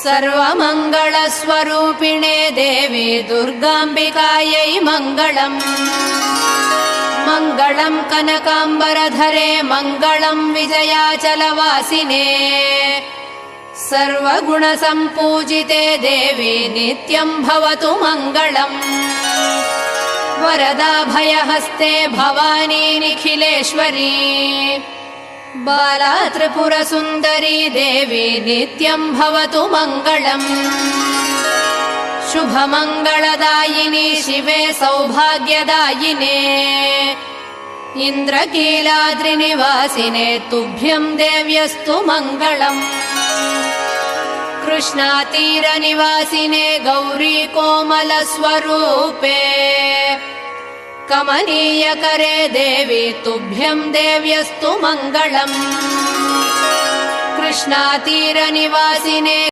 सर्वमङ्गलस्वरूपिणे देवी दुर्गाम्बिकायै मङ्गलम्। मङ्गलम् कनकाम्बरधरे मङ्गलम् विजयाचलवासिने। सर्वगुणसम्पूजिते देवी नित्यम् भवतु मङ्गलम्। वरदाभयहस्ते भवानी निखिलेश्वरी। बाला त्रिपुरसुन्दरी देवी नित्यम् भवतु मङ्गलम्। शुभमङ्गलदायिनी शिवे सौभाग्यदायिने। इन्द्रकीलाद्रिनिवासिने तुभ्यम् देव्यस्तु मङ्गलम्। कृष्णातीरनिवासिने गौरी कोमलस्वरूपे। कमनीयकरे देवी तुभ्यम् देव्यस्तु मङ्गलम्। कृष्णातीरनिवासिने